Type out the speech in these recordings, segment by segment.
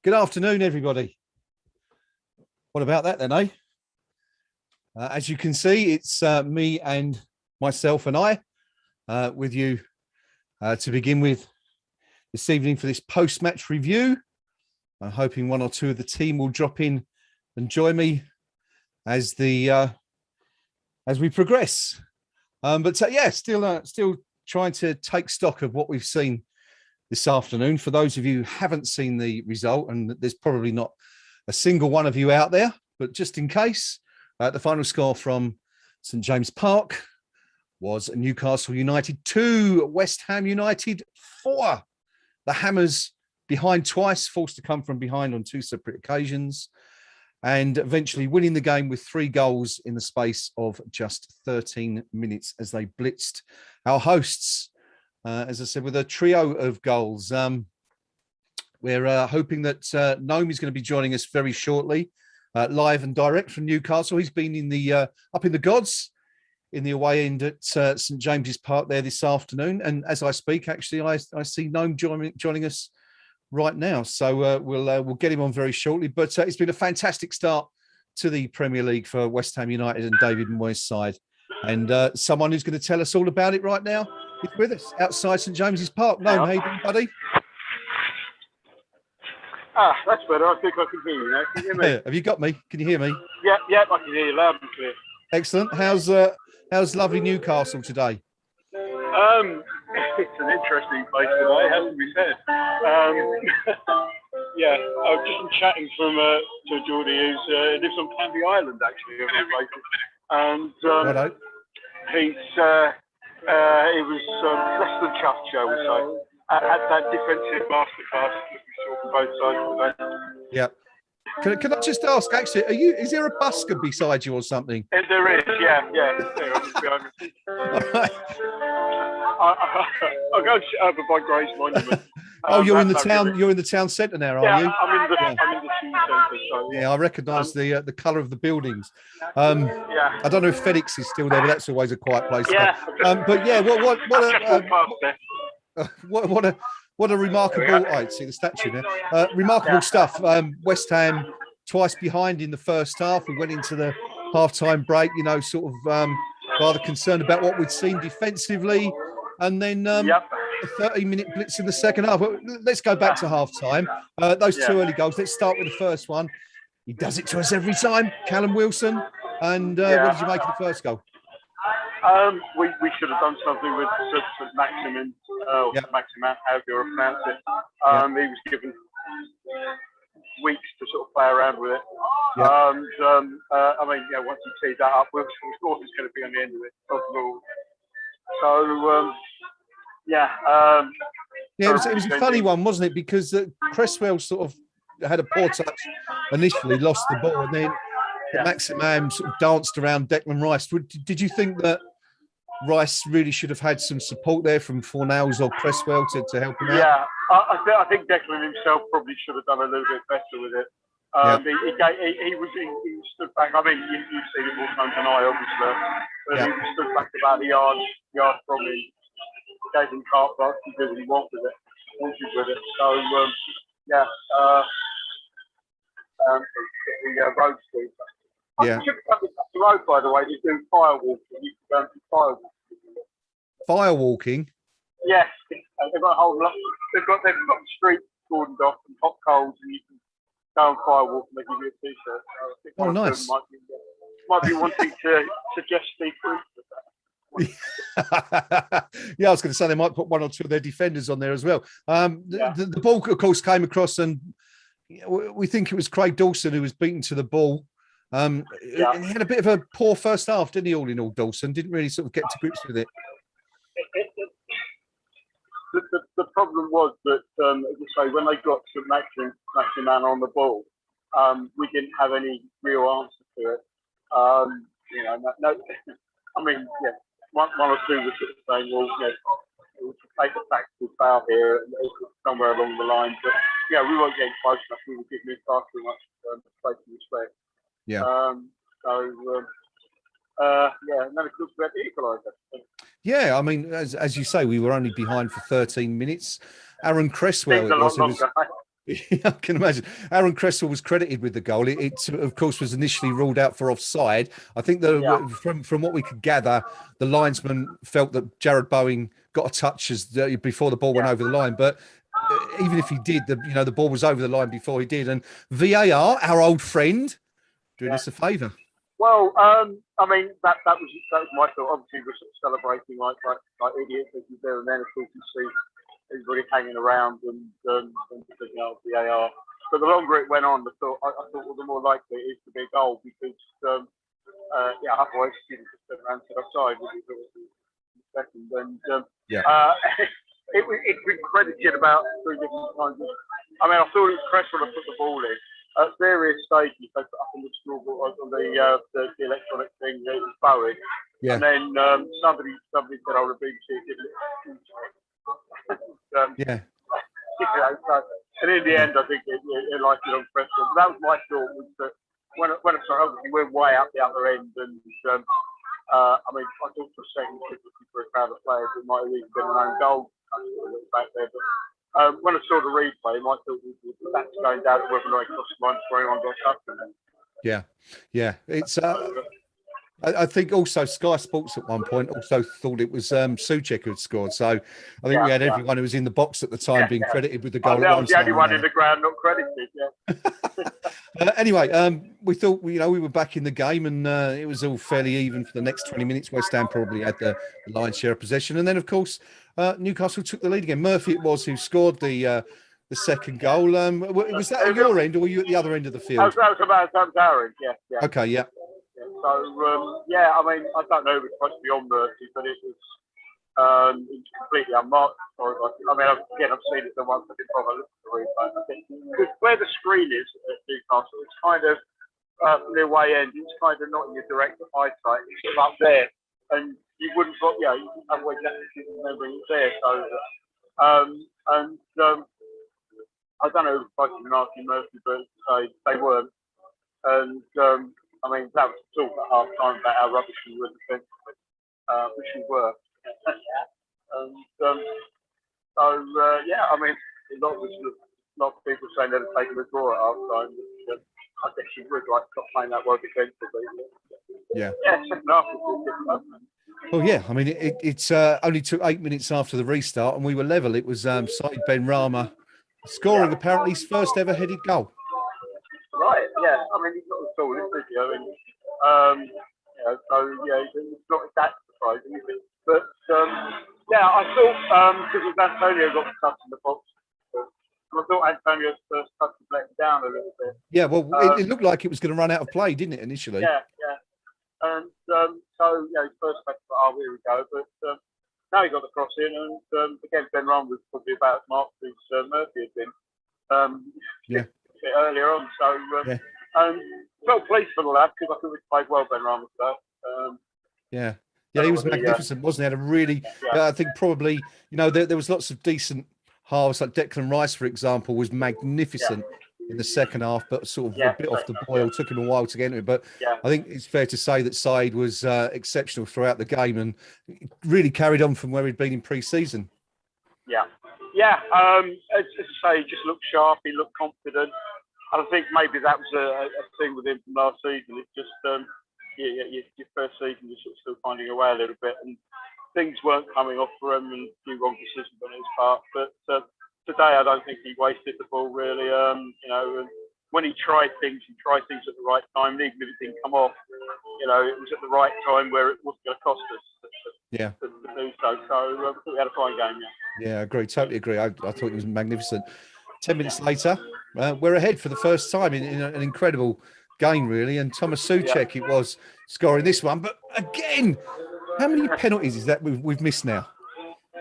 Good afternoon, everybody. What about that then, eh? As you can see, it's me and myself and I with you to begin with this evening for this post-match review. I'm hoping one or two of the team will drop in and join me as we progress. Yeah, still trying to take stock of what we've seen this afternoon. For those of you who haven't seen the result, and there's probably not a single one of you out there, but just in case, the final score from St James Park was Newcastle United 2, West Ham United 4. The Hammers behind twice, forced to come from behind on two separate occasions, and eventually winning the game with 3 goals in the space of just 13 minutes as they blitzed our hosts. As I said, with a trio of goals. We're hoping that Gnome is going to be joining us very shortly, live and direct from Newcastle. He's been in the up in the gods in the away end at St James's Park there this afternoon. And as I speak, actually, I see Gnome joining us right now. So we'll get him on very shortly. But it's been a fantastic start to the Premier League for West Ham United and David Moyes' side. And someone who's going to tell us all about it right now is with us outside St James's Park. Gnome, how you doing, buddy? That's better. I think I can hear you now. Can you hear me? Have you got me? Can you hear me? Yeah, I can hear you loud and clear. Excellent. How's lovely Newcastle today? It's an interesting place today, has to be said. Yeah, I've just been chatting to Geordie who lives on Canvey Island, actually, of all places. And he was less than chuffed, shall we say, at that defensive masterclass that we saw from both sides today. Yeah. Can I just ask, actually, is there a busker beside you or something? There is, yeah. I'll go and sit over by Gray's Monument. You're in the town. You're in the town centre now, are you? I'm in the city centre. So, yeah, I recognise the colour of the buildings. I don't know if FedEx is still there, but that's always a quiet place. Yeah. But yeah, what a remarkable. I see the statue now. Remarkable stuff. West Ham twice behind in the first half. We went into the half-time break, sort of rather concerned about what we'd seen defensively, and then a 30-minute blitz in the second half. But let's go back to half-time. Those 2 early goals. Let's start with the first one. He does it to us every time, Callum Wilson. And what did you make of the first goal? We should have done something with Maximin, Maximin, however you pronounce it. He was given weeks to sort of play around with it. Once he teed that up, we thought it was going to be on the end of it. It was a funny one, wasn't it? Because Cresswell sort of had a poor touch initially, lost the ball, and then Maximin sort of danced around Declan Rice. Did you think that Rice really should have had some support there from Fornals or Cresswell to help him out? Yeah, I think Declan himself probably should have done a little bit better with it. He stood back. I mean, you've seen it more times than I, obviously. But he stood back about a yard from me. Gave him carte blanche to do what he wanted with it. So, the road street. Yeah. The road, by the way, is doing firewalking. You can go and do firewalking. Firewalking? Yes, they've got a whole lot. They've got the street cordoned off and hot coals, and you can go and firewalk and they give you a T-shirt. So nice. Might be wanting to suggest Steve Bruce with that. Yeah, I was going to say they might put 1 or 2 of their defenders on there as well. The ball, of course, came across, and we think it was Craig Dawson who was beaten to the ball. And he had a bit of a poor first half, didn't he? All in all, Dawson didn't really sort of get to grips with it. The problem was that, as I say, when they got to Maximin on the ball, we didn't have any real answer to it. One or two were sort of saying, well, we'll take a tactical foul here somewhere along the line. But we weren't getting close enough. We were giving it far too much space and respect. Yeah. And then of course we had the equaliser. Yeah, I mean, as you say, we were only behind for 13 minutes. Aaron Cresswell, I can imagine. Aaron Cresswell was credited with the goal. It of course was initially ruled out for offside. I think from what we could gather, the linesman felt that Jared Bowen got a touch before the ball went over the line. But even if he did, the ball was over the line before he did. And VAR, our old friend, doing us a favour. Well, I mean that was my thought. Obviously, we're sort of celebrating like idiots as you do, and then of course you see everybody hanging around and picking out VAR. But the longer it went on, I thought, well, the more likely it is to be a goal because, otherwise you just turn around to the side, which is obviously second. And it's been credited about 3 different times. I mean, I thought it was Cresswell that put the ball in. At various stages, they put up on the scoreboard on the electronic thing, it was Bowen. Yeah. And then somebody said, "Oh, the BBC didn't." And in the end, I think it liked it on Cresswell. But that was my thought, was that when obviously we're way up the other end, and I mean, I thought for a second, for a crowd of players, it might have even been an own goal back there. But when I saw the replay, my thought was that's going down to whether or not it crossed the line before anyone got touched. Yeah. It's. I think also Sky Sports at one point also thought it was Souček who had scored. So I think we had everyone who was in the box at the time being credited with the goal. That was the only one in the ground not credited. Anyway, we thought we were back in the game, and it was all fairly even for the next 20 minutes. West Ham probably had the lion's share of possession, and then of course Newcastle took the lead again. Murphy it was who scored the second goal. Was that at your end, or were you at the other end of the field? That was our end. Yeah. Okay. Yeah. So I mean, I don't know if it's supposed to be on Murphy, but it was completely unmarked. I mean, I've seen it the once. I didn't bother looking at the replay. Because where the screen is at Newcastle, it's kind of from the away end. It's kind of not in your direct eyesight. It's sort of up there, and you wouldn't thought, otherwise you remembering it's there. So I don't know if it's supposed to be Martin Murphy, but they weren't, and. I mean, that was talk at half time about how rubbish we were defensively, which we were. I mean, a lot of people saying they'd have taken a draw at half time, which I guess you would, like, not playing that well defensively. Yeah. Second half was different. Well, yeah, I mean, it's only took 8 minutes after the restart, and we were level. It was Said Benrahma scoring apparently his first ever headed goal. Right, yeah. I mean, he's not the tallest, is he? I mean, it's not that surprising, is it? But, I thought, because Antonio got the touch in the box, I thought Antonio's first touch was let down a little bit. Yeah, well, it looked like it was going to run out of play, didn't it, initially? Yeah. And his first touch, here we go. But now he got the cross in, and again, Benrahma was probably about as marked as Murphy had been. Earlier on, so felt pleased for the lad because I think we played well, Benrahma. He was magnificent, wasn't he? Had a really, I think probably, there was lots of decent halves, like Declan Rice, for example, was magnificent in the second half, but sort of a bit off the boil. Took him a while to get into it, but I think it's fair to say that Said was exceptional throughout the game and really carried on from where he'd been in pre-season. As I say, he just looked sharp. He looked confident. And I think maybe that was a thing with him from last season. It's just, your first season, you're sort of still finding your way a little bit, and things weren't coming off for him, and a few wrong decisions on his part. But today, I don't think he wasted the ball really. And when he tried things at the right time. And even if it didn't come off, it was at the right time where it wasn't going to cost us. To do so. So we had a fine game. Yeah, I agree. Totally agree. I thought it was magnificent. 10 minutes later, we're ahead for the first time in an incredible game, really. And Thomas Souček, it was scoring this one. But again, how many penalties is that we've missed now?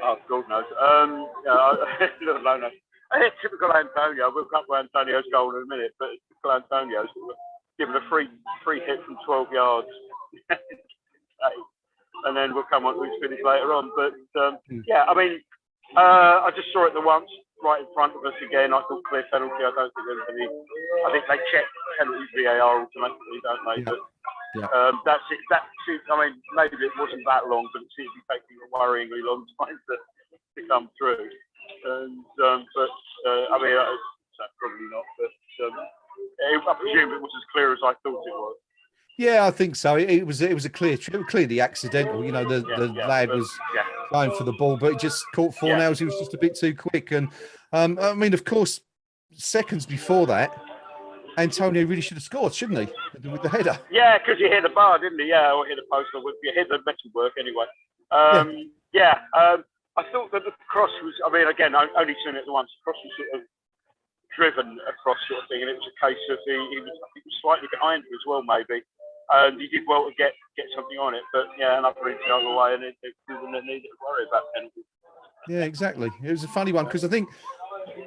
Oh, God knows. Typical Antonio. We'll come to Antonio's goal in a minute, but typical Antonio's given a free hit from 12 yards. And then we'll come on to his finish later on. But, I mean, I just saw it the once. Right in front of us again. I thought clear penalty. I don't think there's any. I think they check penalty VAR automatically, don't they? But that's it. I mean, maybe it wasn't that long, but it seems to be taking a worryingly long time to come through. And I mean, so probably not. But I presume it was as clear as I thought it was. Yeah, I think so. It was a clear trip, clearly accidental. You know, the lad was going for the ball, but he just caught four nails. He was just a bit too quick. And I mean, of course, seconds before that, Antonio really should have scored, shouldn't he, with the header? Yeah, because he hit the bar, didn't he? Yeah, or hit the post, or he hit the metalwork anyway. I thought that the cross was, I mean, again, I only seen it once. The cross was sort of driven across sort of thing, and it was a case of he was slightly behind him as well, maybe. And he did well to get something on it, but yeah, another reach the other way, and it didn't need to worry about penalty. Yeah, exactly. It was a funny one because I think,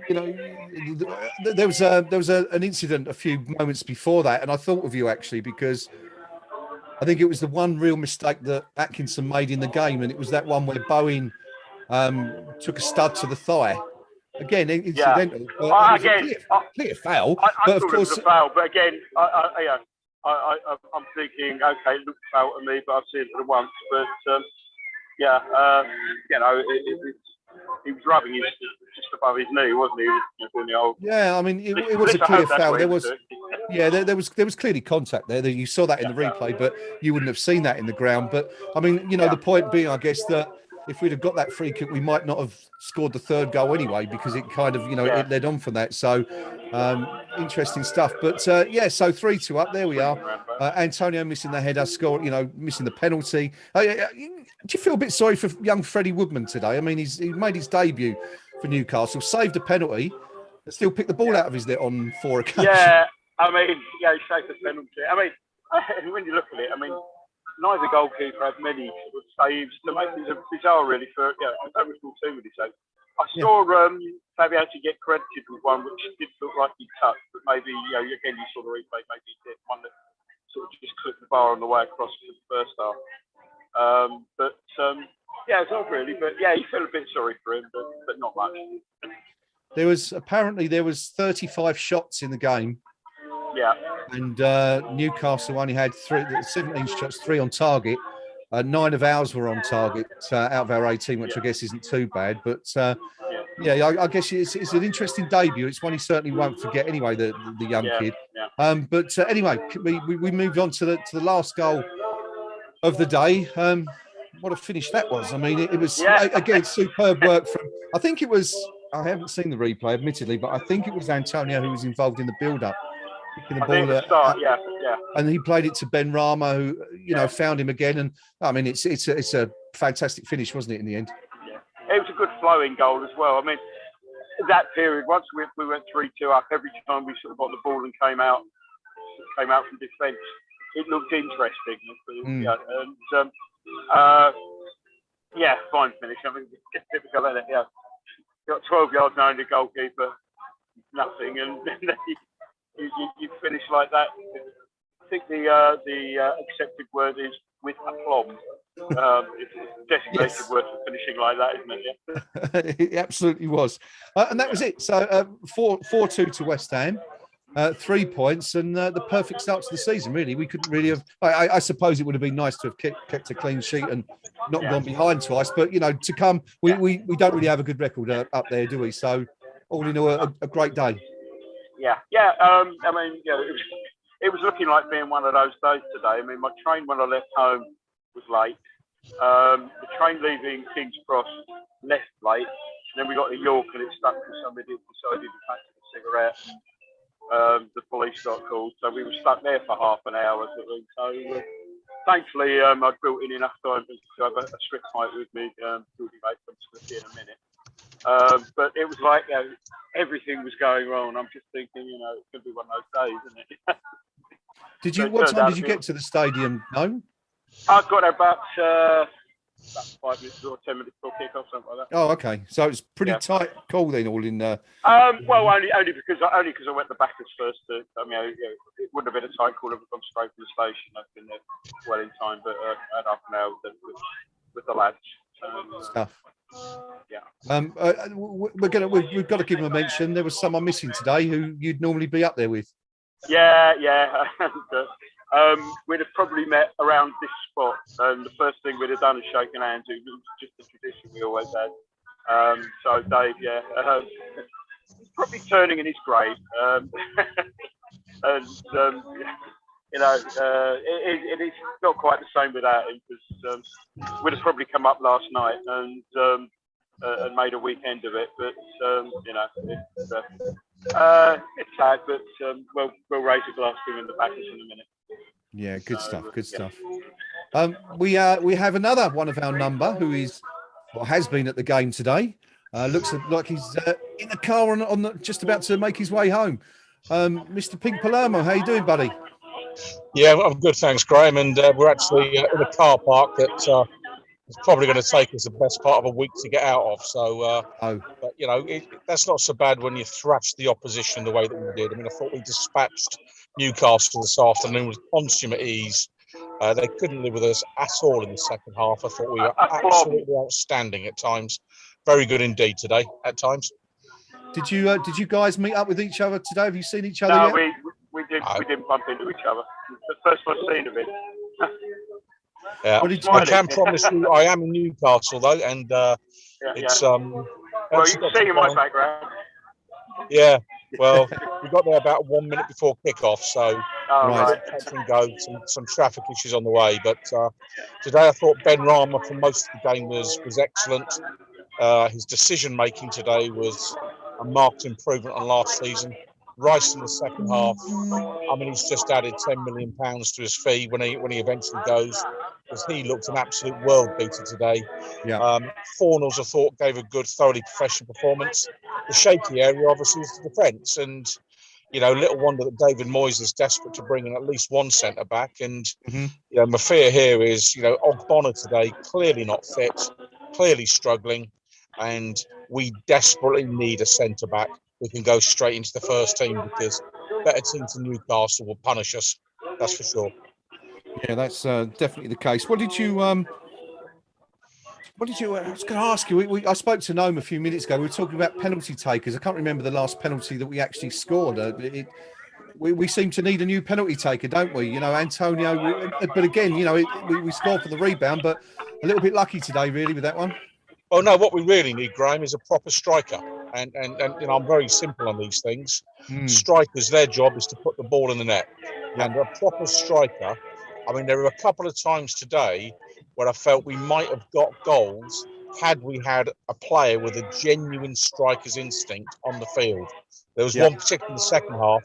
you know, there was an incident a few moments before that, and I thought of you actually because I think it was the one real mistake that Atkinson made in the game, and it was that one where Bowen took a stud to the thigh. Again, incidental, but it was a clear foul. I but thought of course, it was a foul, but again, I'm thinking, okay, it looked foul to me, but I've seen it once. But you know, he was rubbing his just above his knee, wasn't he? Doing the old, yeah, I mean, it was a clear foul. There was, there was clearly contact there. You saw that in the replay, but you wouldn't have seen that in the ground. But I mean, you know, the point being, I guess that if we'd have got that free kick, we might not have scored the third goal anyway, because it kind of, you know, it led on from that. So interesting stuff. But so 3-2 up. There we are. Antonio missing the header, you know, missing the penalty. Do you feel a bit sorry for young Freddie Woodman today? I mean, he made his debut for Newcastle, saved a penalty, and still picked the ball out of his net on 4 occasions. Yeah, I mean, he saved the penalty. I mean, when you look at it, I mean, neither goalkeeper had many sort of saves to make. It's bizarre, really, for I don't recall too many saves. I saw Fabianski get credited with one which did look like he touched, but maybe, you know, again, you saw the replay, maybe he did one that sort of just clipped the bar on the way across to the first half. It's not really, but yeah, you feel a bit sorry for him, but not much. There was 35 shots in the game. Yeah. And Newcastle only had 17 shots, 3 on target. 9 of ours were on target out of our 18, which I guess isn't too bad. But I guess it's an interesting debut. It's one he certainly won't forget anyway, the young kid. But anyway, we moved on to the last goal of the day. What a finish that was. I mean, it was, again, superb work from, I think it was, I haven't seen the replay, admittedly, but I think it was Antonio who was involved in the build-up. Picking the ball start, and he played it to Ben Rama, who found him again. And I mean, it's a fantastic finish, wasn't it? In the end, it was a good flowing goal as well. I mean, that period, once we went 3-2 up, every time we sort of got the ball and came out from defence, it looked interesting. Fine finish. I mean, it's difficult, isn't it? Yeah, got 12 yards now in the goalkeeper, nothing, and then you finish like that. I think the accepted word is with aplomb. It's a designated word for finishing like that, isn't it? Yeah? It absolutely was, and that was it. So 4-2 to West Ham, 3 points, and the perfect start to the season. Really, we couldn't really have. I suppose it would have been nice to have kept a clean sheet and not gone behind twice. But you know, to come, we don't really have a good record up there, do we? So all in all, a great day. I mean, it was looking like being one of those days today. I mean, my train when I left home was late. The train leaving King's Cross left late. And then we got to York and it stuck because somebody decided to pack a cigarette. The police got called, so we were stuck there for half an hour. So thankfully, I'd built in enough time to have a strip fight with me, building mate. I'm just going to see in a minute. But it was like everything was going wrong. I'm just thinking, it's going to be one of those days, isn't it? What time did you get to the stadium? No, I got there about 5 minutes or 10 minutes before kick-off, something like that. Oh, okay. So it's pretty tight call then, all in. Well, only because I went the backers first. I mean, it wouldn't have been a tight call if I'd gone straight to the station. I've been there well in time, but I had half an hour with the lads. Stuff. We've got to give him a mention. There was someone missing today who you'd normally be up there with. Yeah. We'd have probably met around this spot, and the first thing we'd have done is shaken hands. It was just a tradition we always had. So Dave, probably turning in his grave. And it is not quite the same without him, because we'd have probably come up last night and made a weekend of it. But it's sad, but we'll raise a glass to him in the back in a minute. Yeah, good stuff. Good stuff. We have another one of our number who is or has been at the game today. Looks like he's in the car on just about to make his way home. Mr. Pink Palermo, how you doing, buddy? Yeah, I'm good, thanks, Graham. And we're actually in a car park that it's probably going to take us the best part of a week to get out of. So, but that's not so bad when you thrash the opposition the way that we did. I mean, I thought we dispatched Newcastle this afternoon with consummate ease. They couldn't live with us at all in the second half. I thought we were absolutely outstanding at times. Very good indeed today at times. Did you guys meet up with each other today? Have you seen each other yet? No, we didn't bump into each other. The first one seen of it. Yeah, I can promise you I am in Newcastle though, and it's well, you can see in my background. Yeah, well, we got there about 1 minute before kickoff, so right. touch and go. Some traffic issues on the way, but today I thought Ben Rama for most of the game was excellent. His decision making today was a marked improvement on last season. Rice in the second half, I mean, he's just added £10 million to his fee when he eventually goes, because he looked an absolute world beater today. Yeah. Fornals, I thought, gave a good, thoroughly professional performance. The shaky area, obviously, is the defence, and little wonder that David Moyes is desperate to bring in at least one centre back. And my fear here is, Ogbonna today clearly not fit, clearly struggling, and we desperately need a centre back. We can go straight into the first team, because better teams than Newcastle will punish us. That's for sure. Yeah, that's definitely the case. What did you? I was going to ask you. I spoke to Gnome a few minutes ago. We were talking about penalty takers. I can't remember the last penalty that we actually scored. We seem to need a new penalty taker, don't we? Antonio. But again, we scored for the rebound, but a little bit lucky today, really, with that one. Oh no, what we really need, Graham, is a proper striker. And I'm very simple on these things. Strikers, their job is to put the ball in the net. Yeah. And a proper striker, I mean, there were a couple of times today where I felt we might have got goals had we had a player with a genuine striker's instinct on the field. There was one particularly in the second half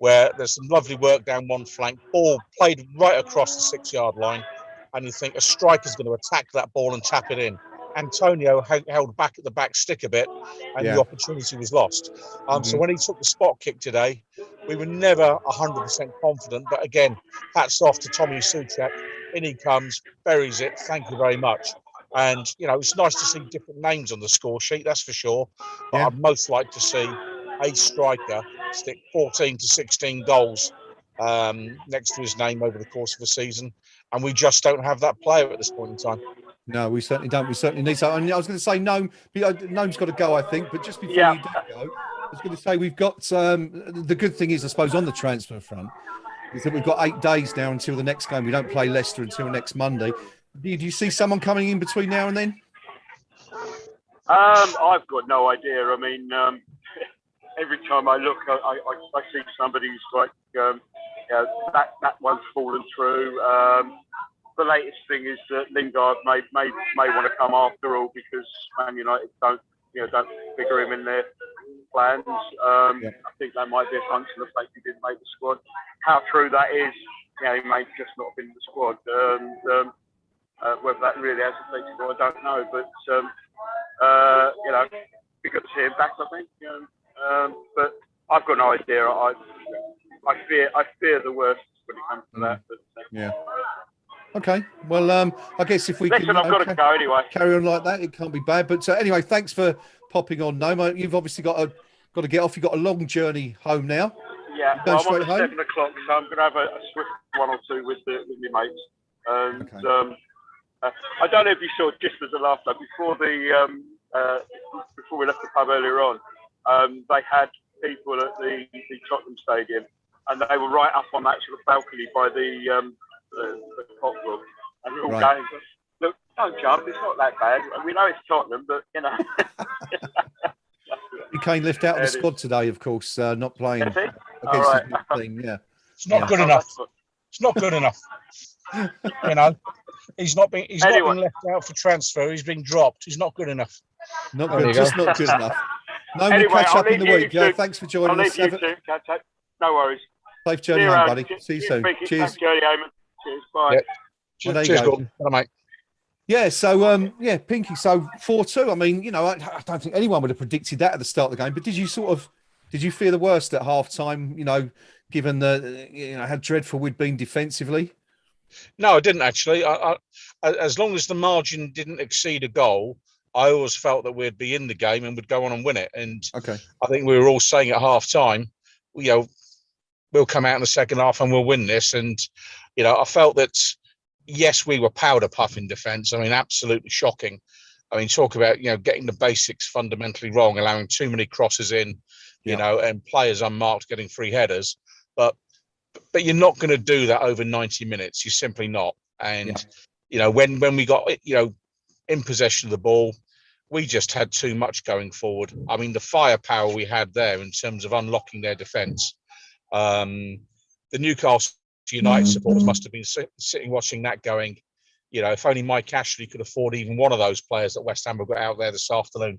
where there's some lovely work down one flank, ball played right across the 6-yard line, and you think a striker's going to attack that ball and tap it in. Antonio held back at the back stick a bit, and the opportunity was lost. So when he took the spot kick today, we were never 100% confident. But again, hats off to Tommy Souček. In he comes, buries it. Thank you very much. And, it's nice to see different names on the score sheet, that's for sure. But I'd most like to see a striker stick 14 to 16 goals next to his name over the course of the season. And we just don't have that player at this point in time. No, we certainly don't. We certainly need so. And I was going to say, Gnome's got to go, I think. But just before you do go, I was going to say we've got the good thing is, I suppose, on the transfer front, is that we've got 8 days now until the next game. We don't play Leicester until next Monday. Do you see someone coming in between now and then? I've got no idea. I mean, every time I look, I see somebody who's like, that one's fallen through. The latest thing is that Lingard may want to come after all, because Man United don't figure him in their plans. I think that might be a function of the fact he didn't make the squad. How true that is, he may just not have been in the squad. Whether that really has affected him, I don't know. But we got to see him back, I think. But I've got no idea. I fear the worst when it comes to that. But, Okay, well, I guess if we I've got to go anyway. Carry on like that, it can't be bad. But anyway, thanks for popping on, Gnome. You've obviously got to get off. You've got a long journey home now. Yeah, well, I'm on at 7 o'clock, so I'm going to have a swift one or two with my mates. And I don't know if you saw, just as a laugh, though, before we left the pub earlier on, they had people at the Tottenham Stadium, and they were right up on that sort of balcony by the cockroach, and we're all going, look, don't jump, it's not that bad. We know it's Tottenham, but Kane left out of the squad today, of course, not playing against his new team. Yeah, it's not good enough. It's not good enough. You know, he's not been left out for transfer. He's been dropped. He's not good enough. Not good. Just not good enough. No, we'll catch up in the week. Thanks for joining us. No worries. Safe journey home, buddy. See you soon. Cheers. Cheers. Bye. Yeah. Well, Cheers, Gordon. Bye, mate. Yeah, so Pinky, so 4-2. I mean, you know, I don't think anyone would have predicted that at the start of the game. But did you fear the worst at half time? You know, given how dreadful we'd been defensively. No, I didn't actually. I as long as the margin didn't exceed a goal, I always felt that we'd be in the game and would go on and win it. And okay, I think we were all saying at half time, you know, we'll come out in the second half and we'll win this. And you know, I felt that. Yes, we were powder puff in defence. I mean, absolutely shocking. I mean, talk about, you know, getting the basics fundamentally wrong, allowing too many crosses in, you know, and players unmarked getting free headers. But you're not going to do that over 90 minutes. You're simply not. And, you know, when we got, you know, in possession of the ball, we just had too much going forward. I mean, the firepower we had there in terms of unlocking their defence. The Newcastle United supporters must have been sitting watching that going, you know, if only Mike Ashley could afford even one of those players that West Ham have got out there this afternoon.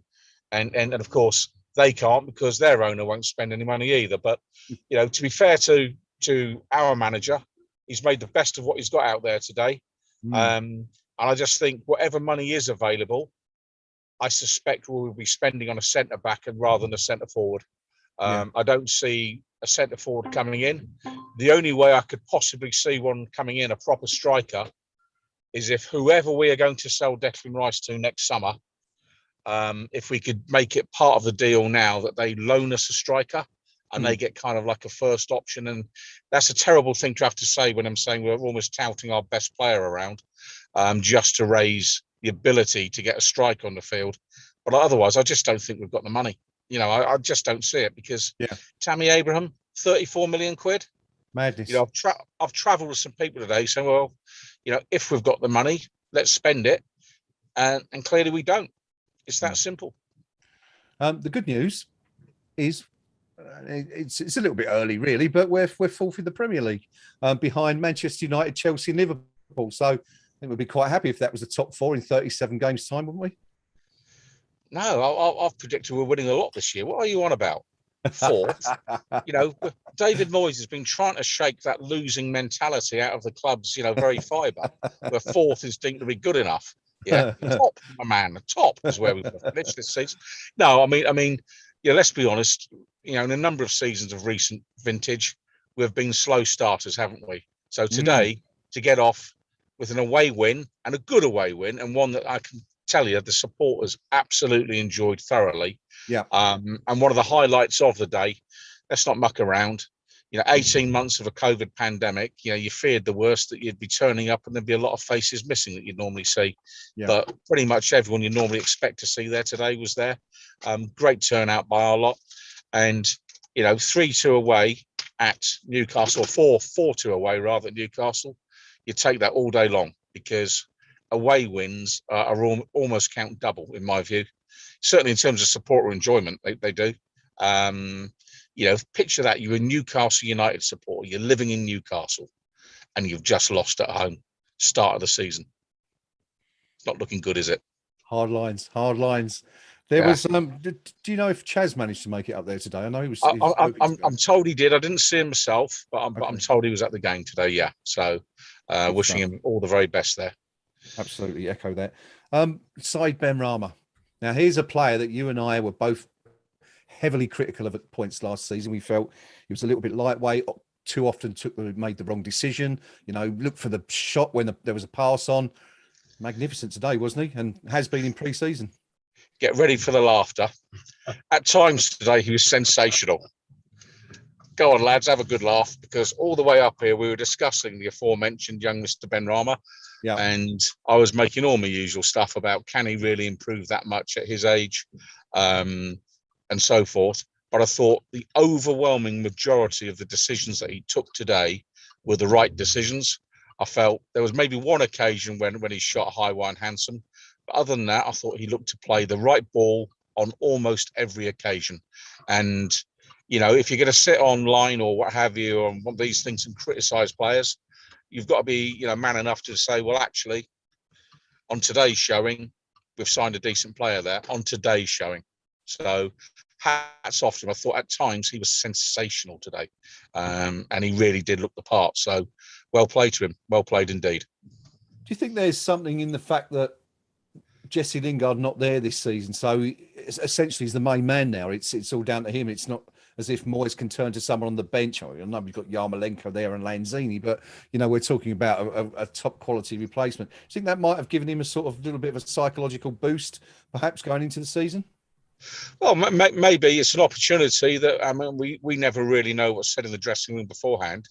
And of course, they can't because their owner won't spend any money either. But, you know, to be fair to our manager, he's made the best of what he's got out there today. And I just think whatever money is available, I suspect we'll be spending on a centre-back rather than a centre-forward. I don't see a centre forward coming in. The only way I could possibly see one coming in, a proper striker, is if whoever we are going to sell Declan Rice to next summer, if we could make it part of the deal now that they loan us a striker and they get kind of like a first option. And that's a terrible thing to have to say when I'm saying we're almost touting our best player around, just to raise the ability to get a striker on the field. But otherwise, I just don't think we've got the money. You know, I just don't see it because Tammy Abraham, 34 million quid. Madness. You know, I've travelled with some people today saying, well, you know, if we've got the money, let's spend it. And clearly we don't. It's that simple. The good news is it's a little bit early, really, but we're fourth in the Premier League, behind Manchester United, Chelsea, and Liverpool. So I think we'd be quite happy if that was the top four in 37 games' time, wouldn't we? No, I've predicted we're winning a lot this year. What are you on about? Fourth. You know, David Moyes has been trying to shake that losing mentality out of the club's, you know, very fibre, where fourth is deemed to be good enough. Yeah, top, my man, the top is where we've finished this season. No, I mean, yeah, let's be honest. You know, in a number of seasons of recent vintage, we've been slow starters, haven't we? So today, to get off with an away win and a good away win, and one that I can tell you the supporters absolutely enjoyed thoroughly. Yeah. And one of the highlights of the day, let's not muck around. You know, 18 months of a COVID pandemic, you know, you feared the worst, that you'd be turning up and there'd be a lot of faces missing that you'd normally see. Yeah. But pretty much everyone you normally expect to see there today was there. Great turnout by our lot. And, you know, 3-2 away at Newcastle, 4-2 away rather at Newcastle. You take that all day long because away wins are almost count double, in my view. Certainly in terms of support or enjoyment, they do. You know, picture that. You're a Newcastle United supporter. You're living in Newcastle and you've just lost at home. Start of the season. It's not looking good, is it? Hard lines. There was, do you know if Chaz managed to make it up there today? I know he was. I'm told he did. I didn't see him myself, but I'm told he was at the game today. Yeah. So wishing him all the very best there. Absolutely echo that. Said Benrahma. Now, here's a player that you and I were both heavily critical of at points last season. We felt he was a little bit lightweight, too often made the wrong decision. You know, looked for the shot when there was a pass on. Magnificent today, wasn't he? And has been in pre-season. Get ready for the laughter. At times today, he was sensational. Go on, lads, have a good laugh, because all the way up here, we were discussing the aforementioned young Mr. Benrahma. Yeah. And I was making all my usual stuff about, can he really improve that much at his age, and so forth. But I thought the overwhelming majority of the decisions that he took today were the right decisions. I felt there was maybe one occasion when he shot high, wide, and handsome. But other than that, I thought he looked to play the right ball on almost every occasion. And, you know, if you're going to sit online or what have you on one of these things and criticize players, you've got to be, you know, man enough to say, well, actually, on today's showing, we've signed a decent player there on today's showing. So hats off to him. I thought at times he was sensational today. And he really did look the part. So well played to him. Well played indeed. Do you think there's something in the fact that Jesse Lingard not there this season, so essentially he's the main man now? It's all down to him. It's not as if Moyes can turn to someone on the bench. I know we've got Yarmolenko there and Lanzini, but you know we're talking about a top quality replacement. Do you think that might have given him a sort of little bit of a psychological boost, perhaps going into the season? Well, maybe it's an opportunity that, I mean, we never really know what's said in the dressing room beforehand.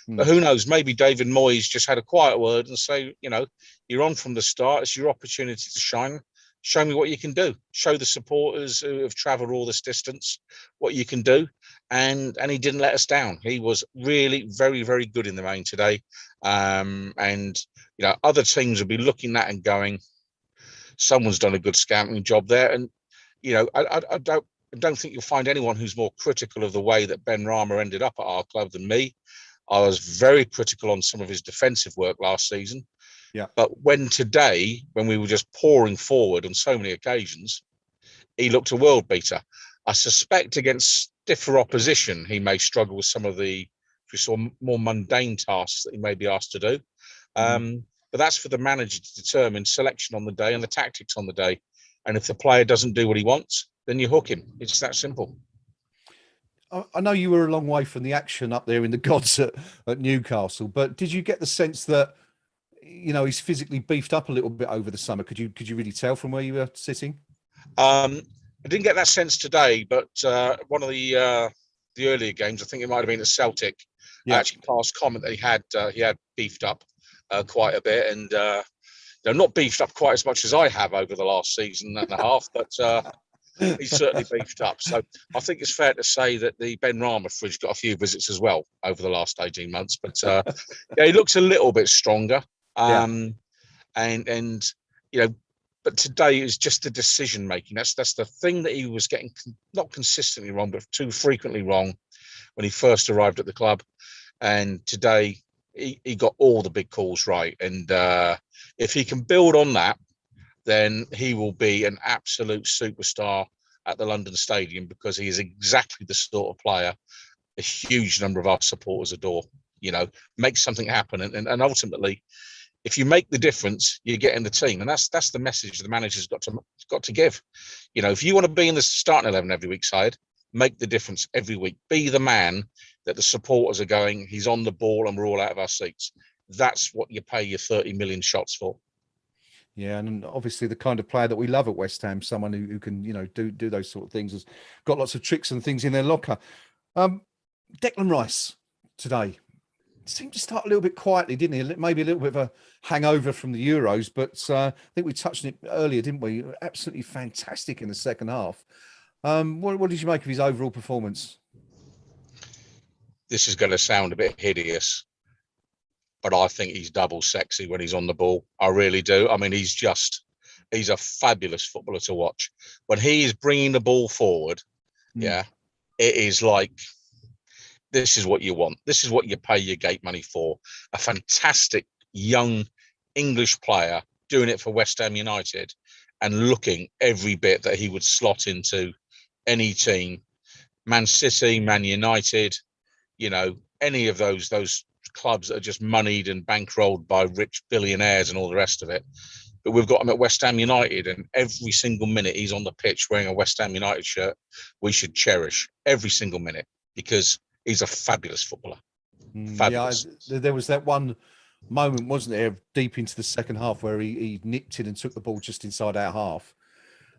But who knows? Maybe David Moyes just had a quiet word and say, you know, you're on from the start. It's your opportunity to shine. Show me what you can do. Show the supporters who have travelled all this distance what you can do. And he didn't let us down. He was really very, very good in the main today. And, you know, other teams will be looking at and going, someone's done a good scouting job there. And, you know, I don't think you'll find anyone who's more critical of the way that Ben Rama ended up at our club than me. I was very critical on some of his defensive work last season. Yeah. But when we were just pouring forward on so many occasions, he looked a world beater. I suspect against stiffer opposition, he may struggle with some of the more mundane tasks that he may be asked to do. But that's for the manager to determine selection on the day and the tactics on the day. And if the player doesn't do what he wants, then you hook him. It's that simple. I know you were a long way from the action up there in the gods at Newcastle, but did you get the sense that, you know, he's physically beefed up a little bit over the summer? Could you really tell from where you were sitting? I didn't get that sense today, but one of the earlier games, I think it might have been at Celtic, I actually passed comment that he had beefed up quite a bit, and not beefed up quite as much as I have over the last season and a half, but he's certainly beefed up. So I think it's fair to say that the Ben Rama fridge got a few visits as well over the last 18 months. But yeah, he looks a little bit stronger. And you know, but today is just the decision making. That's the thing that he was getting not consistently wrong, but too frequently wrong when he first arrived at the club. And today he got all the big calls right. And if he can build on that, then he will be an absolute superstar at the London Stadium, because he is exactly the sort of player a huge number of our supporters adore. You know, make something happen. And ultimately, if you make the difference, you get in the team. And that's the message the manager's got to give. You know, if you want to be in the starting 11 every week side, make the difference every week. Be the man that the supporters are going, he's on the ball and we're all out of our seats. That's what you pay your 30 million shots for. Yeah, and obviously the kind of player that we love at West Ham, someone who can, you know, do those sort of things, has got lots of tricks and things in their locker. Declan Rice today seemed to start a little bit quietly, didn't he? Maybe a little bit of a hangover from the Euros, but I think we touched on it earlier, didn't we? Absolutely fantastic in the second half. What did you make of his overall performance? This is going to sound a bit hideous, but I think he's double sexy when he's on the ball. I really do. I mean, he's a fabulous footballer to watch. When he is bringing the ball forward, yeah, it is like, this is what you want. This is what you pay your gate money for. A fantastic young English player doing it for West Ham United and looking every bit that he would slot into any team, Man City, Man United, you know, any of those clubs that are just moneyed and bankrolled by rich billionaires and all the rest of it. But we've got him at West Ham United, and every single minute he's on the pitch wearing a West Ham United shirt, we should cherish every single minute, because he's a fabulous footballer. Fabulous. Yeah, there was that one moment, wasn't there, deep into the second half, where he nipped in and took the ball just inside our half,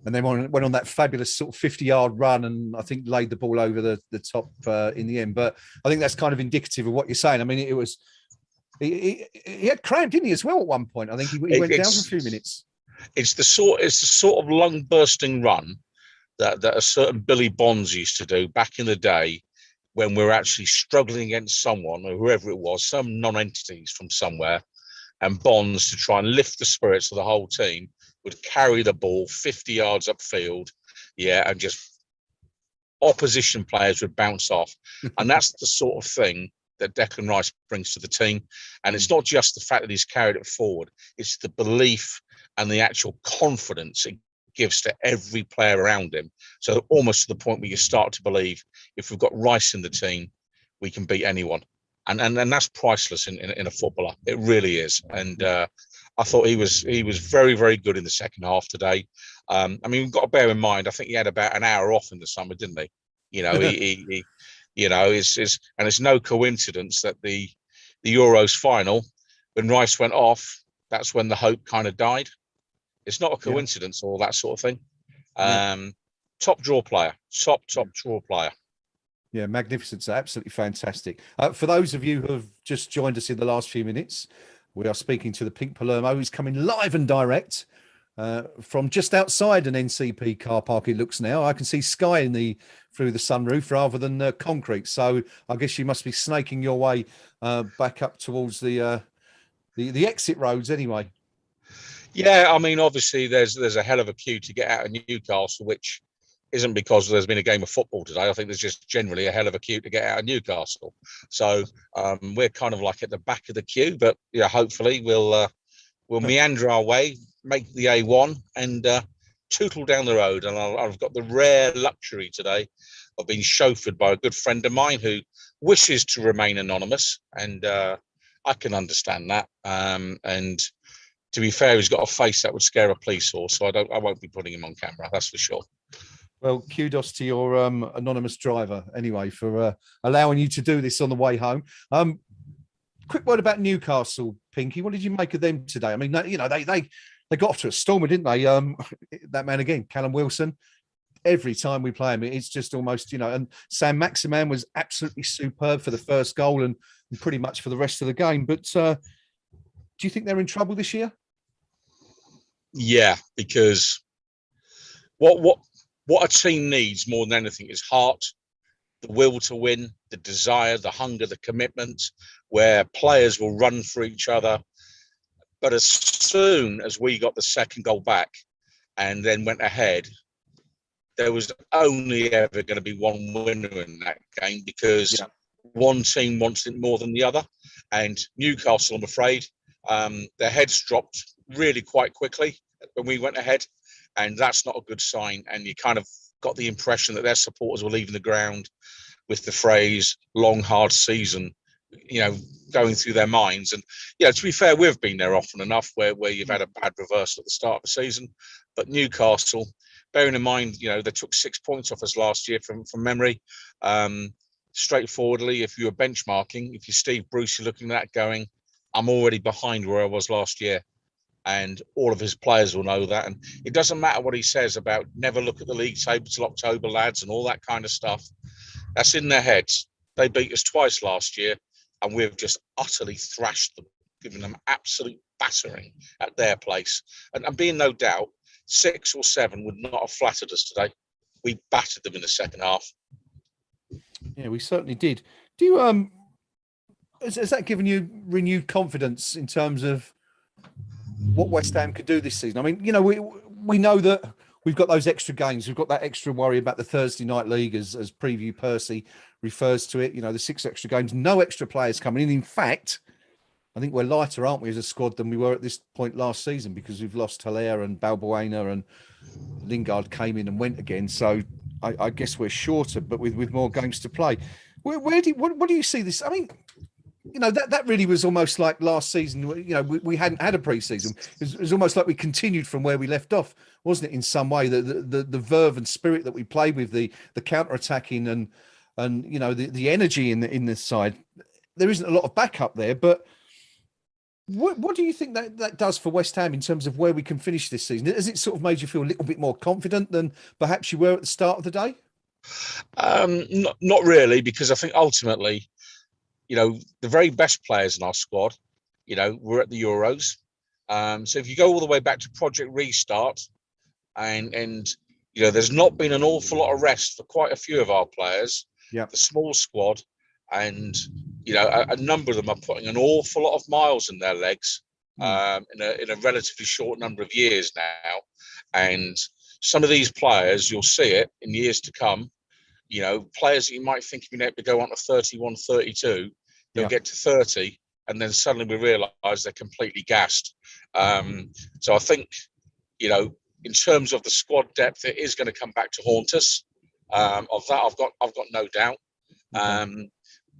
and then went on that fabulous sort of 50-yard run, and I think laid the ball over the top in the end. But I think that's kind of indicative of what you're saying. I mean, it was he had cramp, didn't he, as well at one point? I think he went down for a few minutes. It's the sort of lung bursting run that a certain Billy Bonds used to do back in the day, when we're actually struggling against someone, or whoever it was, some non-entities from somewhere, and Bonds, to try and lift the spirits of the whole team, would carry the ball 50 yards upfield, yeah, and just opposition players would bounce off. And that's the sort of thing that Declan Rice brings to the team. And it's not just the fact that he's carried it forward, it's the belief and the actual confidence it gives to every player around him. So almost to the point where you start to believe if we've got Rice in the team, we can beat anyone. And that's priceless in a footballer. It really is. And I thought he was very, very good in the second half today. I mean, we've got to bear in mind, I think he had about an hour off in the summer, didn't he? You know, he you know, and it's no coincidence that the Euros final, when Rice went off, that's when the hope kind of died. It's not a coincidence, all that sort of thing. Top draw player, top draw player. Yeah, magnificent. Absolutely fantastic. For those of you who have just joined us in the last few minutes, we are speaking to the Pink Palermo, who's coming live and direct from just outside an NCP car park. It looks now. I can see sky through the sunroof rather than concrete. So I guess you must be snaking your way back up towards the exit roads anyway. Yeah, I mean, obviously there's a hell of a queue to get out of Newcastle, which isn't because there's been a game of football today. I think there's just generally a hell of a queue to get out of Newcastle. So we're kind of like at the back of the queue, but yeah, hopefully we'll meander our way, make the A1 and tootle down the road. And I've got the rare luxury today of being chauffeured by a good friend of mine who wishes to remain anonymous. And I can understand that. And to be fair, he's got a face that would scare a police horse. So I won't be putting him on camera. That's for sure. Well, kudos to your anonymous driver anyway for allowing you to do this on the way home. Quick word about Newcastle, Pinky. What did you make of them today? I mean, you know, they got off to a stormer, didn't they? That man again, Callum Wilson. Every time we play him, it's just almost, you know. And Sam Maximan was absolutely superb for the first goal and pretty much for the rest of the game. But do you think they're in trouble this year? Yeah, because what a team needs more than anything is heart, the will to win, the desire, the hunger, the commitment, where players will run for each other. But as soon as we got the second goal back and then went ahead, there was only ever going to be one winner in that game because one team wants it more than the other. And Newcastle, I'm afraid, their heads dropped really quite quickly when we went ahead. And that's not a good sign. And you kind of got the impression that their supporters were leaving the ground with the phrase long, hard season, you know, going through their minds. And, you know, to be fair, we've been there often enough where you've had a bad reversal at the start of the season. But Newcastle, bearing in mind, you know, they took 6 points off us last year from memory. Straightforwardly, if you were benchmarking, if you're Steve Bruce, you're looking at that going, I'm already behind where I was last year. And all of his players will know that. And it doesn't matter what he says about never look at the league table till October, lads, and all that kind of stuff. That's in their heads. They beat us twice last year, and we've just utterly thrashed them, giving them absolute battering at their place. And being no doubt, 6 or 7 would not have flattered us today. We battered them in the second half. Yeah, we certainly did. Do you has that given you renewed confidence in terms of what West Ham could do this season? I mean, you know, we know that we've got those extra games. We've got that extra worry about the Thursday night league, as Preview Percy refers to it. You know, the 6 extra games, no extra players coming in. In fact, I think we're lighter, aren't we, as a squad than we were at this point last season because we've lost Hilaire and Balbuena and Lingard came in and went again. So I guess we're shorter, but with more games to play. What do you see this? I mean, you know, that really was almost like last season. You know, we hadn't had a pre-season. It was almost like we continued from where we left off, wasn't it? In some way, the verve and spirit that we played with, the counter-attacking and you know the energy in this side. There isn't a lot of backup there, but what do you think that does for West Ham in terms of where we can finish this season? Has it sort of made you feel a little bit more confident than perhaps you were at the start of the day? Not really, because I think ultimately, you know, the very best players in our squad, you know, were at the Euros. So if you go all the way back to Project Restart, and you know, there's not been an awful lot of rest for quite a few of our players. Yeah, the small squad, and you know, a number of them are putting an awful lot of miles in their legs in a relatively short number of years now, and some of these players, you'll see it in years to come. You know, players that you might think you've been able to go on to 31, 32, they'll get to 30, and then suddenly we realise they're completely gassed. So I think, you know, in terms of the squad depth, it is going to come back to haunt us. Of that, I've got no doubt.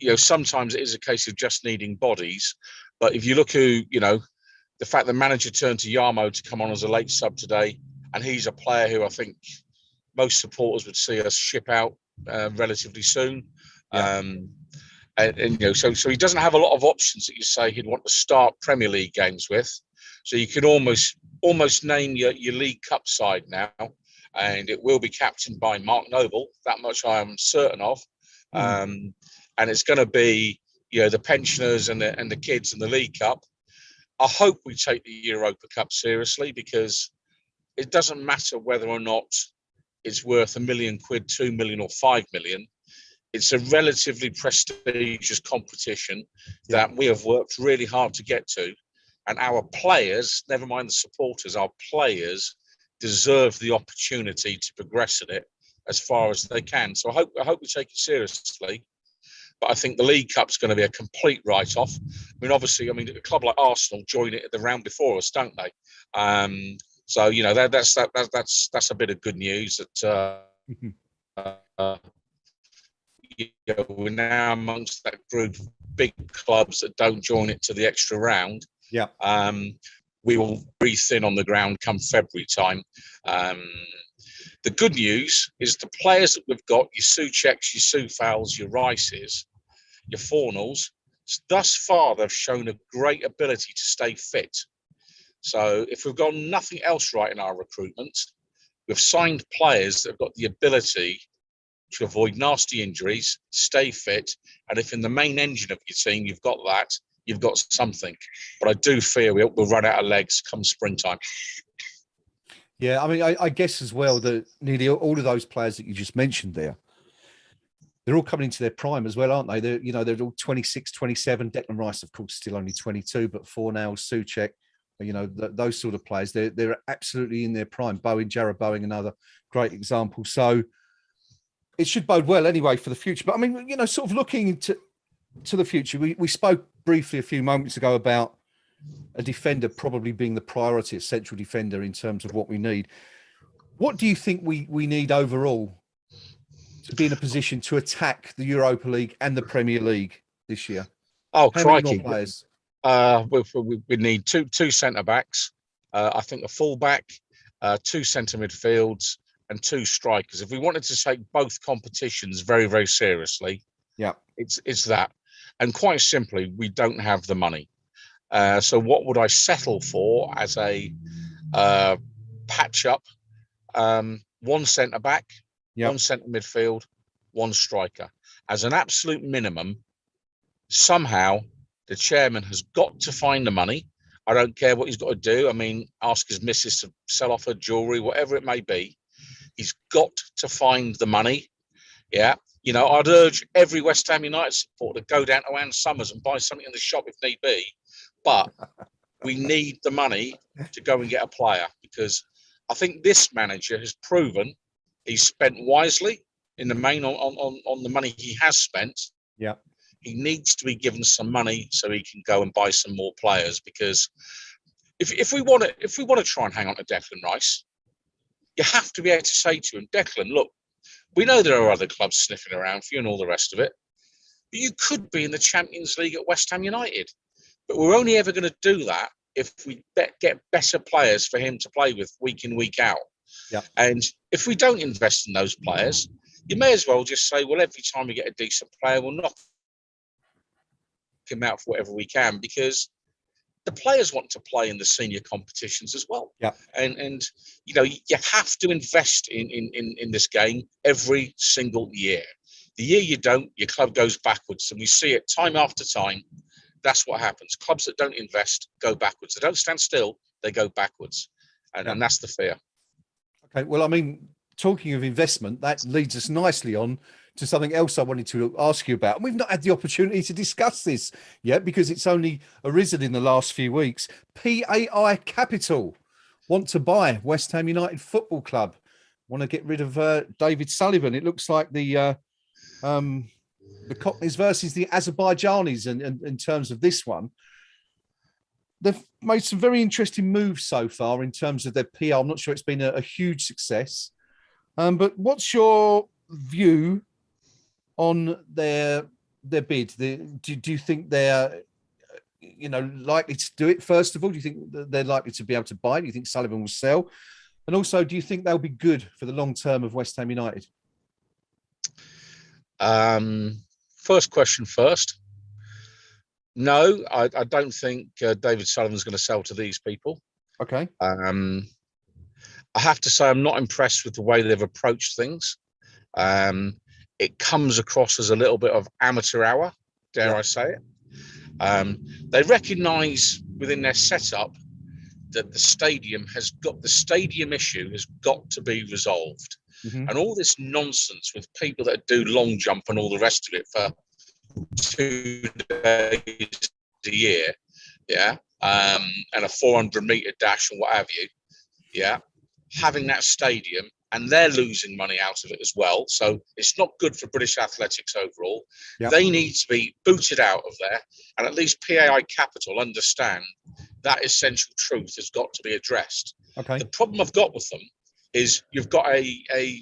You know, sometimes it is a case of just needing bodies, but if you look who, you know, the fact the manager turned to Yarmo to come on as a late sub today, and he's a player who I think most supporters would see us ship out relatively soon. And you know, so he doesn't have a lot of options that you say he'd want to start Premier League games with. So you can almost name your League Cup side now, and it will be captained by Mark Noble. That much I am certain of. And it's going to be, you know, the pensioners and the kids in the League Cup. I hope we take the Europa Cup seriously, because it doesn't matter whether or not it's worth £1 million, 2 million, or 5 million. It's a relatively prestigious competition that we have worked really hard to get to. And our players, never mind the supporters, our players deserve the opportunity to progress in it as far as they can. So I hope we take it seriously. But I think the League Cup's going to be a complete write-off. I mean, obviously, a club like Arsenal join it at the round before us, don't they? So you know, that's a bit of good news that you know, we're now amongst that group of big clubs that don't join it to the extra round. We will be thin on the ground come February time. The good news is the players that we've got, your Součeks, your Soufals, your Rices, your Fornals, thus far they've shown a great ability to stay fit. So if we've got nothing else right in our recruitment, we've signed players that have got the ability to avoid nasty injuries, stay fit, and if in the main engine of your team you've got that, you've got something. But I do fear we'll run out of legs come springtime. Yeah, I mean, I guess as well that nearly all of those players that you just mentioned there, they're all coming into their prime as well, aren't they? They're all 26, 27. Declan Rice, of course, still only 22, but Fornals, Souček, you know, those sort of players, they're absolutely in their prime. Jared Bowen, another great example. So it should bode well anyway for the future. But I mean, you know, sort of looking into the future, we spoke briefly a few moments ago about a defender probably being the priority, a central defender in terms of what we need. What do you think we need overall to be in a position to attack the Europa League and the Premier League this year? Oh, how crikey. many more players? We need two centre-backs, I think a full-back, 2 centre midfields, and 2 strikers. If we wanted to take both competitions very, very seriously, it's that. And quite simply, we don't have the money. So what would I settle for as a patch-up? 1 centre-back, 1 centre midfield, 1 striker. As an absolute minimum, somehow the chairman has got to find the money. I don't care what he's got to do. I mean, ask his missus to sell off her jewellery, whatever it may be. He's got to find the money. Yeah. You know, I'd urge every West Ham United supporter to go down to Ann Summers and buy something in the shop if need be. But we need the money to go and get a player, because I think this manager has proven he's spent wisely in the main on the money he has spent. Yeah. He needs to be given some money so he can go and buy some more players, because if we want to try and hang on to Declan Rice, you have to be able to say to him, Declan, look, we know there are other clubs sniffing around for you and all the rest of it, but you could be in the Champions League at West Ham United. But we're only ever going to do that if we get better players for him to play with week in, week out. Yeah. And if we don't invest in those players, you may as well just say, well, every time we get a decent player, we'll knock him out for whatever we can, because the players want to play in the senior competitions as well. Yeah. And you know, you have to invest in this game every single year. The year you don't, your club goes backwards. And we see it time after time. That's what happens. Clubs that don't invest go backwards. They don't stand still, they go backwards. And that's the fear. Okay, well, I mean, talking of investment, that leads us nicely on to something else I wanted to ask you about. And we've not had the opportunity to discuss this yet because it's only arisen in the last few weeks. PAI Capital want to buy West Ham United Football Club. want to get rid of David Sullivan. It looks like the Cockneys versus the Azerbaijanis, and in terms of this one, they've made some very interesting moves so far in terms of their PR. I'm not sure it's been a huge success, but what's your view on their bid? Do you think they're likely to do it? First of all, do you think that they're likely to be able to buy? Do you think Sullivan will sell? And also, do you think they'll be good for the long term of West Ham United? First question first. No, I don't think David Sullivan's going to sell to these people. Okay. I have to say I'm not impressed with the way they've approached things. It comes across as a little bit of amateur hour, dare I say it. They recognise within their setup that the stadium issue has got to be resolved. Mm-hmm. And all this nonsense with people that do long jump and all the rest of it for 2 days a year, and a 400-meter dash and what have you, having that stadium, and they're losing money out of it as well. So it's not good for British athletics overall. Yep. They need to be booted out of there, and at least PAI Capital understand that essential truth has got to be addressed. Okay. The problem I've got with them is you've got a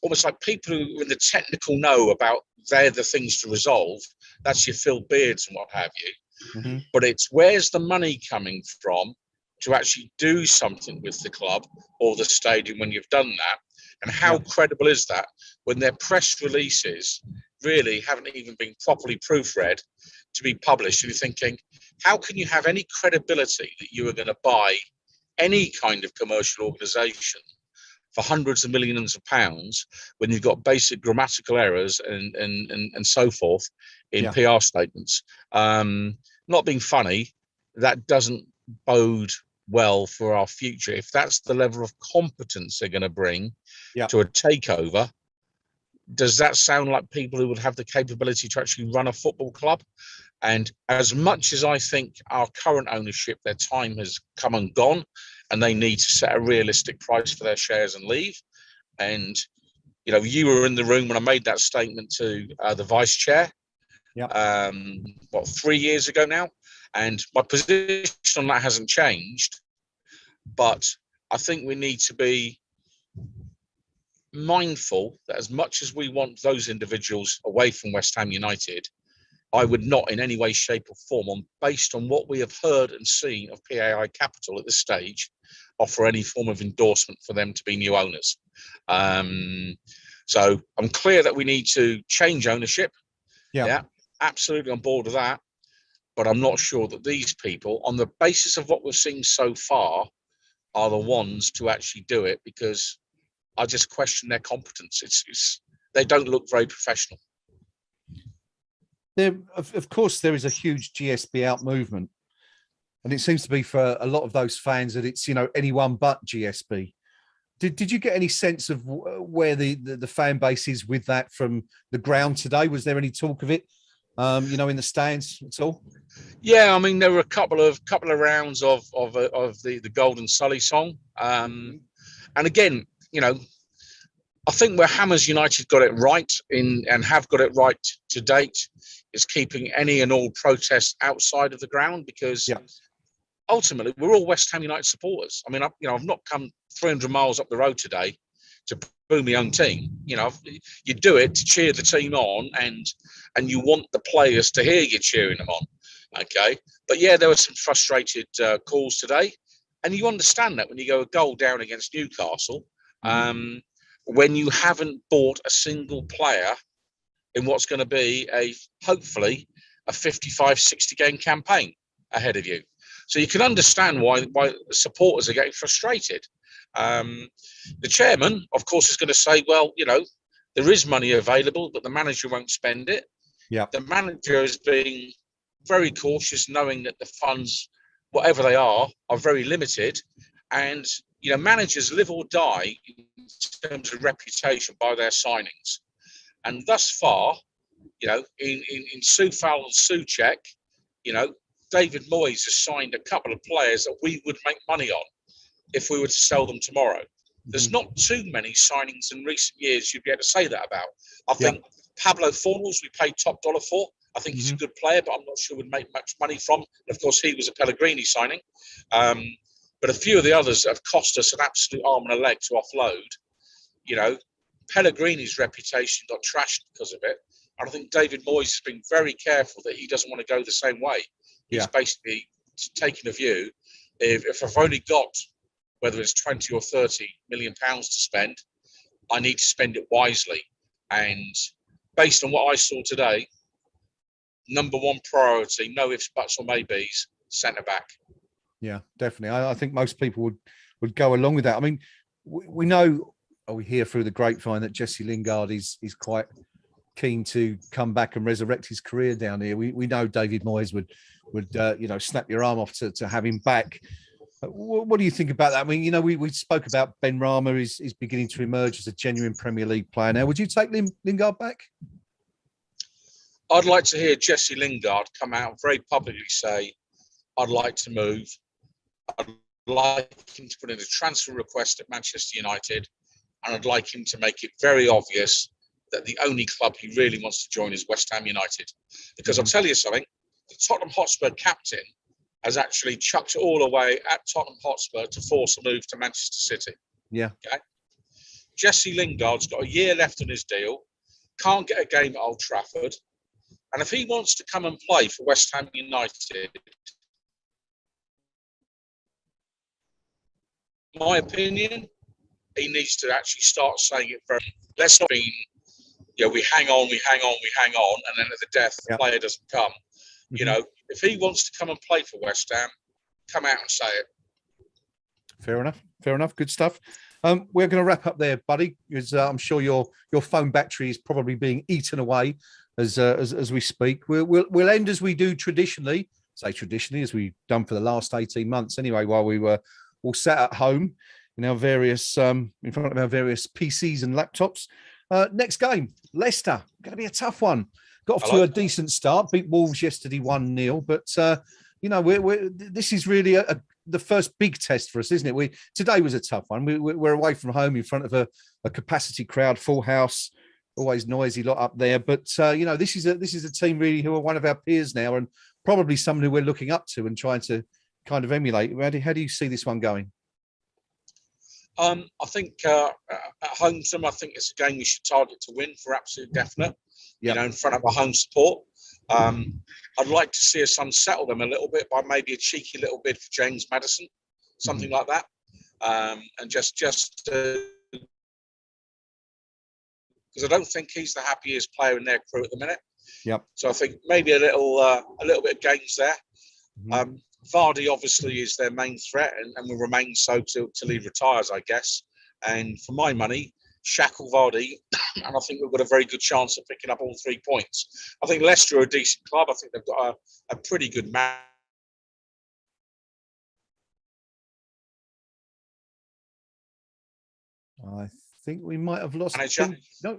almost like people who in the technical know about they're the things to resolve. That's your Phil Beards and what have you. Mm-hmm. But it's where's the money coming from to actually do something with the club or the stadium when you've done that? And how credible is that when their press releases really haven't even been properly proofread to be published? And you're thinking, how can you have any credibility that you are going to buy any kind of commercial organisation for hundreds of millions of pounds when you've got basic grammatical errors and so forth in PR statements? Not being funny, that doesn't bode well for our future. If that's the level of competence they're going to bring to a takeover, does that sound like people who would have the capability to actually run a football club? And as much as I think our current ownership, their time has come and gone, and they need to set a realistic price for their shares and leave. And, you were in the room when I made that statement to the vice chair, 3 years ago now? And my position on that hasn't changed. But I think we need to be mindful that as much as we want those individuals away from West Ham United, I would not in any way, shape or form, based on what we have heard and seen of PAI Capital at this stage, offer any form of endorsement for them to be new owners. So I'm clear that we need to change ownership. Yeah, absolutely on board with that. But I'm not sure that these people, on the basis of what we've seen so far, are the ones to actually do it, because I just question their competence. They don't look very professional. Of course, there is a huge GSB out movement, and it seems to be for a lot of those fans that it's anyone but GSB. Did you get any sense of where the fan base is with that from the ground today? Was there any talk of it, in the stands at all? Yeah, I mean there were a couple of rounds of the Golden Sully song, and again, I think where Hammers United got it right and have got it right to date is keeping any and all protests outside of the ground, because ultimately we're all West Ham United supporters. I mean, I've not come 300 miles up the road today to boo my own team. You do it to cheer the team on, and you want the players to hear you cheering them on. Okay, but yeah, there were some frustrated calls today, and you understand that when you go a goal down against Newcastle. When you haven't bought a single player in what's going to be hopefully a 55, 60 game campaign ahead of you. So you can understand why supporters are getting frustrated. The chairman, of course, is going to say, well, there is money available, but the manager won't spend it. Yeah. The manager is being very cautious, knowing that the funds, whatever they are very limited. And managers live or die in terms of reputation by their signings. And thus far, in Soufal and Souček, David Moyes has signed a couple of players that we would make money on if we were to sell them tomorrow. There's not too many signings in recent years you'd be able to say that about. I think Pablo Fornals, we paid top dollar for. I think he's a good player, but I'm not sure we'd make much money from. And of course, he was a Pellegrini signing. But a few of the others have cost us an absolute arm and a leg to offload. You know, Pellegrini's reputation got trashed because of it. And I think David Moyes has been very careful that he doesn't want to go the same way. He's basically taking a view, if I've only got, whether it's 20 or 30 million pounds to spend, I need to spend it wisely. And based on what I saw today, number one priority, no ifs, buts or maybes, centre back. Yeah, definitely. I think most people would go along with that. I mean, we know, or we hear through the grapevine that Jesse Lingard is quite keen to come back and resurrect his career down here. We know David Moyes would snap your arm off to have him back. What do you think about that? I mean, we spoke about Ben Rama is beginning to emerge as a genuine Premier League player now. Would you take Lingard back? I'd like to hear Jesse Lingard come out and very publicly say, I'd like to move. I'd like him to put in a transfer request at Manchester United, and I'd like him to make it very obvious that the only club he really wants to join is West Ham United. Because I'll tell you something, the Tottenham Hotspur captain has actually chucked it all away at Tottenham Hotspur to force a move to Manchester City. Yeah. Okay. Jesse Lingard's got a year left on his deal, can't get a game at Old Trafford, and if he wants to come and play for West Ham United, my opinion, he needs to actually start saying it very. Let's not be, we hang on, and then at the death, the player doesn't come. You know, if he wants to come and play for West Ham, come out and say it. Fair enough. Good stuff. We're going to wrap up there, buddy, because I'm sure your phone battery is probably being eaten away as we speak. We'll end as we do traditionally, as we've done for the last 18 months anyway, while we were all sat at home in our various in front of our various PCs and laptops. Next game, Leicester, going to be a tough one. Got off to a decent start, beat Wolves yesterday 1-0, but this is really the first big test for us, isn't it? Today was a tough one. We're away from home in front of a capacity crowd, full house, always noisy lot up there. But this is a team really who are one of our peers now, and probably someone who we're looking up to and trying to kind of emulate. How do you see this one going? I think at home to them, I think it's a game we should target to win for absolute definite. In front of our home support. I'd like to see us unsettle them a little bit by maybe a cheeky little bid for James Maddison, something like that, and just because I don't think he's the happiest player in their crew at the minute. Yep. So I think maybe a little bit of gains there. Vardy obviously is their main threat and will remain so till he retires, I guess. And for my money, shackle Vardy, and I think we've got a very good chance of picking up all 3 points. I think Leicester are a decent club. I think they've got a pretty good man. I think we might have lost manager. No,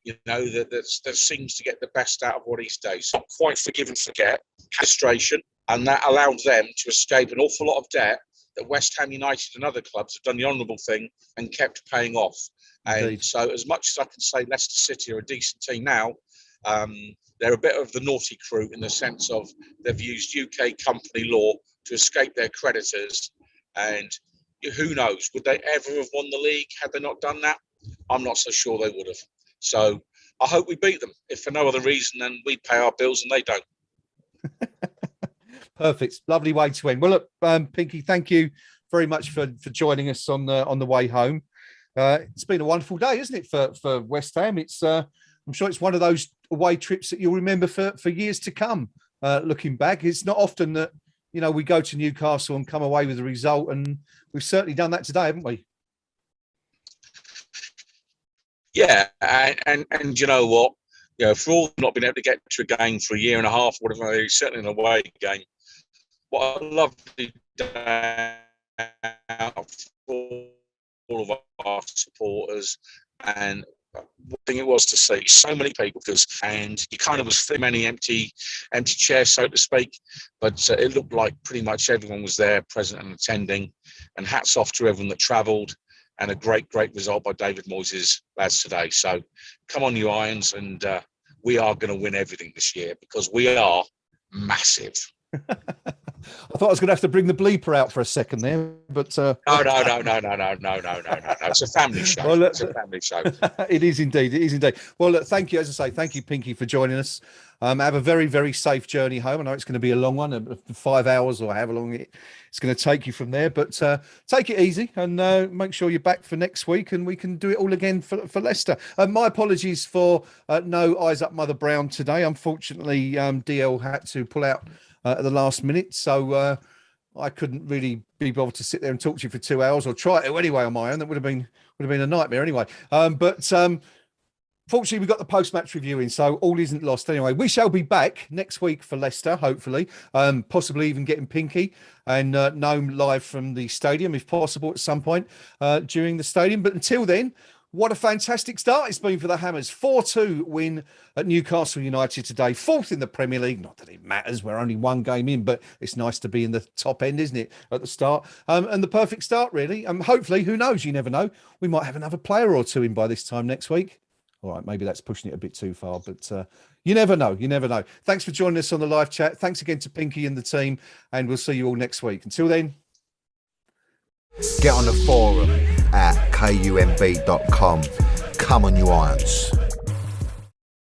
that seems to get the best out of what he stays. Quite forgive and forget frustration, and that allowed them to escape an awful lot of debt that West Ham United and other clubs have done the honourable thing and kept paying off. Indeed. And so as much as I can say Leicester City are a decent team now, they're a bit of the naughty crew in the sense of they've used UK company law to escape their creditors. And who knows, would they ever have won the league had they not done that? I'm not so sure they would have. So I hope we beat them, if for no other reason than we pay our bills and they don't. Perfect. Lovely way to end. Well, look, Pinky, thank you very much for joining us on the way home. It's been a wonderful day, isn't it, for West Ham? It's I'm sure it's one of those away trips that you'll remember for years to come. Looking back, it's not often that we go to Newcastle and come away with a result, and we've certainly done that today, haven't we? Yeah, and you know what? For all not being able to get to a game for a year and a half, or whatever, certainly an away game. What a lovely day for all of our supporters, and what thing it was to see so many people, and you kind of was too many empty chairs, so to speak, but it looked like pretty much everyone was there, present and attending, and hats off to everyone that travelled. and a great result by David Moyes' lads today. So come on, you Irons, and we are going to win everything this year because we are massive. I thought I was going to have to bring the bleeper out for a second there, but no. It's a family show. Well, it's a family show. It is indeed. It is indeed. Well, look, thank you. As I say, thank you, Pinky, for joining us. Have a very, very safe journey home. I know it's going to be a long one, 5 hours or however long it's going to take you from there. But take it easy and make sure you're back for next week and we can do it all again for Leicester. My apologies for no Eyes Up Mother Brown today. Unfortunately, DL had to pull out at the last minute. So I couldn't really be bothered to sit there and talk to you for 2 hours or try to anyway on my own. That would have been a nightmare anyway. Fortunately, we got the post-match review in, so all isn't lost anyway. We shall be back next week for Leicester, hopefully, possibly even getting Pinky and Gnome live from the stadium, if possible, at some point during the stadium. But until then, what a fantastic start it's been for the Hammers. 4-2 win at Newcastle United today, 4th in the Premier League. Not that it matters, we're only one game in, but it's nice to be in the top end, isn't it, at the start? And the perfect start, really. Hopefully, who knows, you never know. We might have another player or two in by this time next week. All right, maybe that's pushing it a bit too far, but you never know. You never know. Thanks for joining us on the live chat. Thanks again to Pinky and the team, and we'll see you all next week. Until then. Get on the forum at kumb.com. Come on, you Irons.